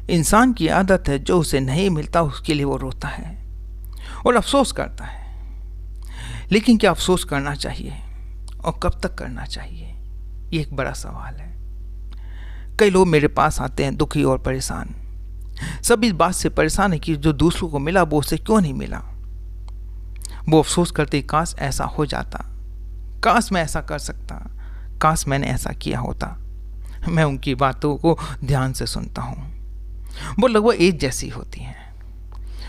इंसान की आदत है, जो उसे नहीं मिलता उसके लिए वो रोता है और अफसोस करता है। लेकिन क्या अफसोस करना चाहिए और कब तक करना चाहिए, ये एक बड़ा सवाल है। कई लोग मेरे पास आते हैं दुखी और परेशान। सब इस बात से परेशान है कि जो दूसरों को मिला वो उसे क्यों नहीं मिला। वो अफसोस करते, काश ऐसा हो जाता, काश मैं ऐसा कर सकता, काश मैंने ऐसा किया होता। मैं उनकी बातों को ध्यान से सुनता हूँ। वो लगभग एक जैसी होती हैं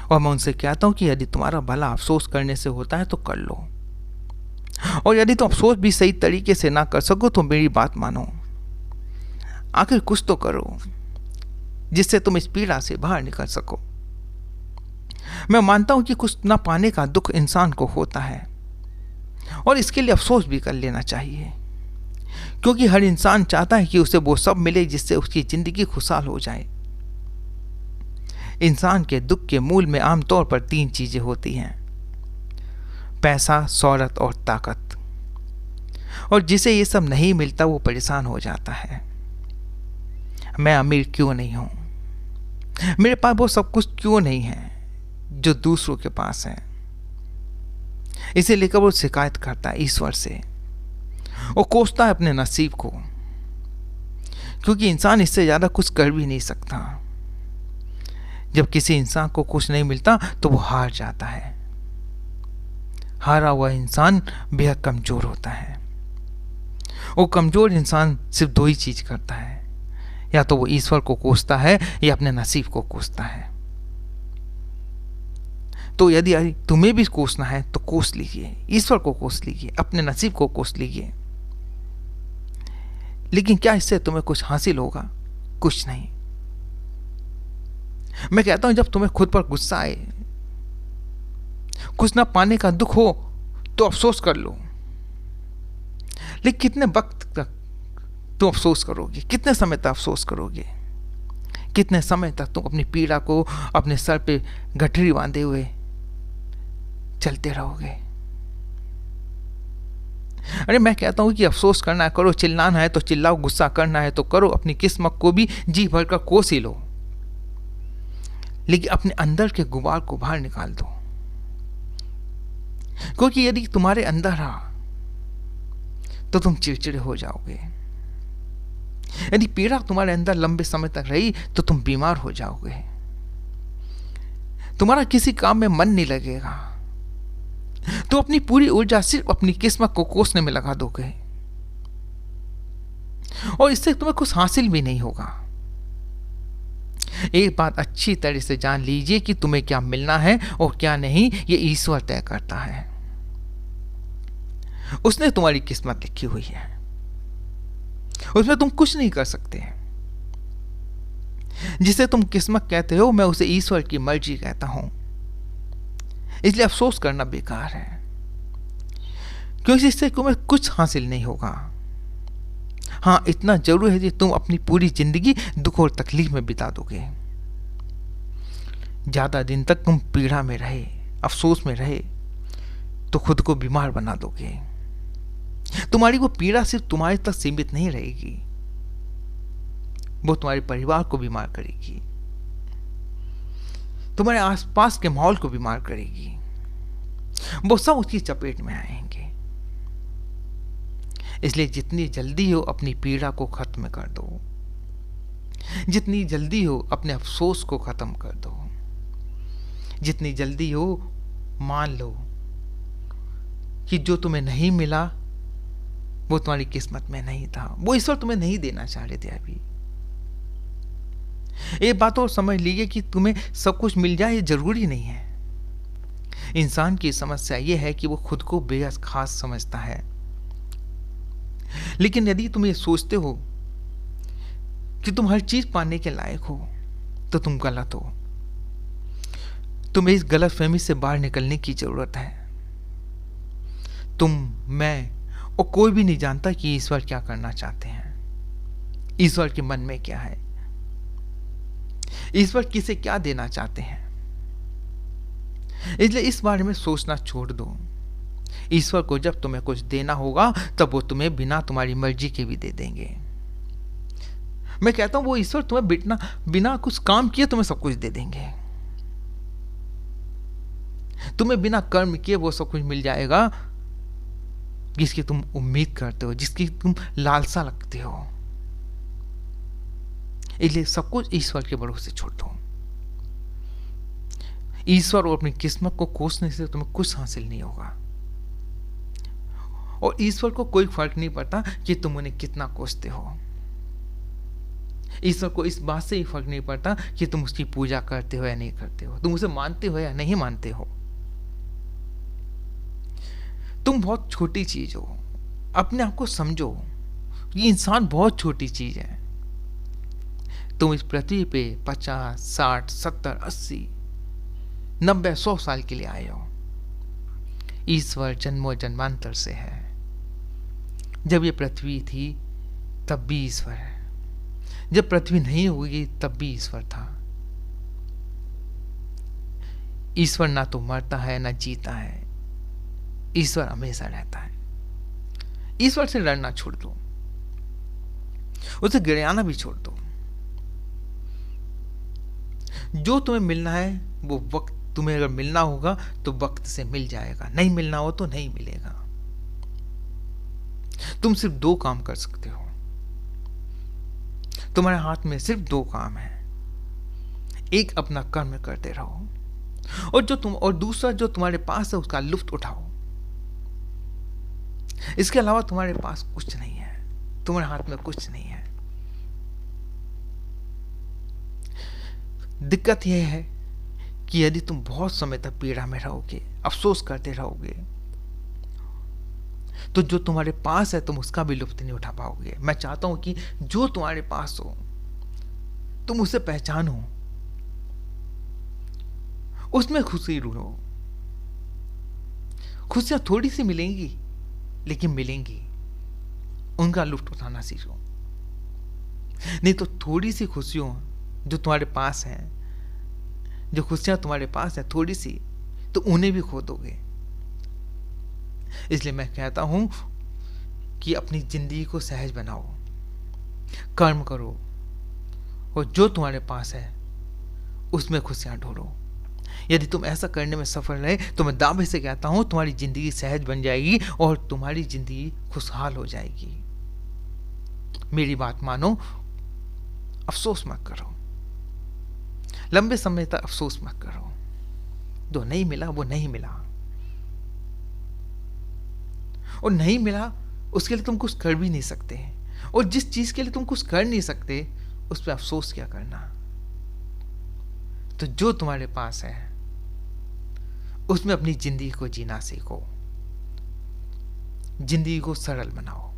और मैं उनसे कहता हूँ कि यदि तुम्हारा भला अफसोस करने से होता है तो कर लो, और यदि तुम अफसोस भी सही तरीके से ना कर सको तो मेरी बात मानो। आखिर कुछ तो करो जिससे तुम इस पीड़ा से बाहर निकल सको। मैं मानता हूं कि कुछ ना पाने का दुख इंसान को होता है और इसके लिए अफसोस भी कर लेना चाहिए, क्योंकि हर इंसान चाहता है कि उसे वो सब मिले जिससे उसकी जिंदगी खुशहाल हो जाए। इंसान के दुख के मूल में आमतौर पर 3 चीजें होती हैं: पैसा, शोहरत और ताकत। और जिसे ये सब नहीं मिलता वो परेशान हो जाता है। मैं अमीर क्यों नहीं हूं, मेरे पास वो सब कुछ क्यों नहीं है जो दूसरों के पास है। इसे लेकर वो शिकायत करता है ईश्वर से और कोसता है अपने नसीब को, क्योंकि इंसान इससे ज्यादा कुछ कर भी नहीं सकता। जब किसी इंसान को कुछ नहीं मिलता तो वो हार जाता है। हारा हुआ इंसान बेहद कमजोर होता है। वो कमजोर इंसान सिर्फ 2 ही चीज करता है, या तो वो ईश्वर को कोसता है या अपने नसीब को कोसता है। तो यदि तुम्हें भी कोसना है तो कोस लीजिए, ईश्वर को कोस लीजिए, अपने नसीब को कोस लीजिए। लेकिन क्या इससे तुम्हें कुछ हासिल होगा? कुछ नहीं। मैं कहता हूं जब तुम्हें खुद पर गुस्सा आए, कुछ ना पाने का दुख हो तो अफसोस कर लो। लेकिन कितने वक्त तक तुम अफसोस करोगे? कितने समय तक अफसोस करोगे? कितने समय तक तुम अपनी पीड़ा को अपने सर पे गठरी बांधे हुए चलते रहोगे? अरे मैं कहता हूं कि अफसोस करना है करो, चिल्लाना है तो चिल्लाओ, गुस्सा करना है तो करो, अपनी किस्मत को भी जी भर कर कोस ही लो, लेकिन अपने अंदर के गुबार को बाहर निकाल दो। क्योंकि यदि तुम्हारे अंदर रहा तो तुम चिड़चिड़े हो जाओगे। यदि पीड़ा तुम्हारे अंदर लंबे समय तक रही तो तुम बीमार हो जाओगे। तुम्हारा किसी काम में मन नहीं लगेगा। तो अपनी पूरी ऊर्जा सिर्फ अपनी किस्मत को कोसने में लगा दोगे और इससे तुम्हें कुछ हासिल भी नहीं होगा। एक बात अच्छी तरह से जान लीजिए कि तुम्हें क्या मिलना है और क्या नहीं, ये ईश्वर तय करता है। उसने तुम्हारी किस्मत लिखी हुई है, उसमें तुम कुछ नहीं कर सकते। जिसे तुम किस्मत कहते हो मैं उसे ईश्वर की मर्जी कहता हूं। इसलिए अफसोस करना बेकार है, क्योंकि इससे तुम्हें कुछ हासिल नहीं होगा। हां, इतना जरूर है कि तुम अपनी पूरी जिंदगी दुख और तकलीफ में बिता दोगे। ज्यादा दिन तक तुम पीड़ा में रहे, अफसोस में रहे तो खुद को बीमार बना दोगे। तुम्हारी वो पीड़ा सिर्फ तुम्हारे तक सीमित नहीं रहेगी, वो तुम्हारे परिवार को बीमार करेगी, तुम्हारे आसपास के माहौल को बीमार करेगी। वो सब उसकी चपेट में आएंगे। इसलिए जितनी जल्दी हो अपनी पीड़ा को खत्म कर दो, जितनी जल्दी हो अपने अफसोस को खत्म कर दो, जितनी जल्दी हो मान लो कि जो तुम्हें नहीं मिला वो तुम्हारी किस्मत में नहीं था, वो ईश्वर तुम्हें नहीं देना चाह रहे थे। अभी एक बात और समझ लीजिए कि तुम्हें सब कुछ मिल जाए ये जरूरी नहीं है। इंसान की समस्या यह है कि वो खुद को बेहद खास समझता है। लेकिन यदि तुम ये सोचते हो कि तुम हर चीज पाने के लायक हो तो तुम गलत हो। तुम्हें इस गलतफहमी से बाहर निकलने की जरूरत है। तुम, मैं और कोई भी नहीं जानता कि ईश्वर क्या करना चाहते हैं, ईश्वर के मन में क्या है, ईश्वर किसे क्या देना चाहते हैं। इसलिए इस बारे में सोचना छोड़ दो। ईश्वर को जब तुम्हें कुछ देना होगा तब वो तुम्हें बिना तुम्हारी मर्जी के भी दे देंगे। मैं कहता हूं वो ईश्वर तुम्हें बिना कुछ काम किए तुम्हें सब कुछ दे देंगे। तुम्हें बिना कर्म किए वो सब कुछ मिल जाएगा जिसकी तुम उम्मीद करते हो, जिसकी तुम लालसा रखते हो। इसलिए सब कुछ ईश्वर के भरोसे छोड़ दो। ईश्वर और अपनी किस्मत को कोसने से तुम्हें कुछ हासिल नहीं होगा। और ईश्वर को कोई फर्क नहीं पड़ता कि तुम उन्हें कितना कोसते हो। ईश्वर को इस बात से ही फर्क नहीं पड़ता कि तुम उसकी पूजा करते हो या नहीं करते हो, तुम उसे मानते हो या नहीं मानते हो। तुम बहुत छोटी चीज हो, अपने आप को समझो। ये इंसान बहुत छोटी चीज है। तुम इस पृथ्वी पे 50, 60, 70, 80, 90, 100 साल के लिए आए हो। ईश्वर जन्मों जन्मांतर से है। जब ये पृथ्वी थी तब भी ईश्वर है, जब पृथ्वी नहीं होगी तब भी ईश्वर था। ईश्वर ना तो मरता है ना जीता है, ईश्वर हमेशा रहता है। ईश्वर से लड़ना छोड़ दो, उसे गिड़ाना भी छोड़ दो। जो तुम्हें मिलना है वो वक्त, तुम्हें अगर मिलना होगा तो वक्त से मिल जाएगा, नहीं मिलना हो तो नहीं मिलेगा। तुम सिर्फ 2 काम कर सकते हो, तुम्हारे हाथ में सिर्फ 2 काम है। एक, अपना कर्म करते रहो, और दूसरा जो तुम्हारे पास है उसका लुत्फ उठाओ। इसके अलावा तुम्हारे पास कुछ नहीं है, तुम्हारे हाथ में कुछ नहीं है। दिक्कत यह है कि यदि तुम बहुत समय तक पीड़ा में रहोगे, अफसोस करते रहोगे, तो जो तुम्हारे पास है तुम उसका भी लुत्फ नहीं उठा पाओगे। मैं चाहता हूं कि जो तुम्हारे पास हो तुम उसे पहचानो, उसमें खुशी ढूंढो। खुशियां थोड़ी सी मिलेंगी लेकिन मिलेंगी, उनका लुत्फ उठाना सीखो। नहीं तो थोड़ी सी खुशियों जो तुम्हारे पास है, जो खुशियां तुम्हारे पास है थोड़ी सी, तो उन्हें भी खो दोगे। इसलिए मैं कहता हूं कि अपनी जिंदगी को सहज बनाओ, कर्म करो, और जो तुम्हारे पास है उसमें खुशियां ढूंढो। यदि तुम ऐसा करने में सफल रहे तो मैं दावे से कहता हूं तुम्हारी जिंदगी सहज बन जाएगी और तुम्हारी जिंदगी खुशहाल हो जाएगी। मेरी बात मानो, अफसोस मत करो, लंबे समय तक अफसोस मत करो। जो नहीं मिला वो नहीं मिला, और नहीं मिला उसके लिए तुम कुछ कर भी नहीं सकते, और जिस चीज के लिए तुम कुछ कर नहीं सकते उस पर अफसोस क्या करना। तो जो तुम्हारे पास है उसमें अपनी जिंदगी को जीना सीखो, जिंदगी को सरल बनाओ।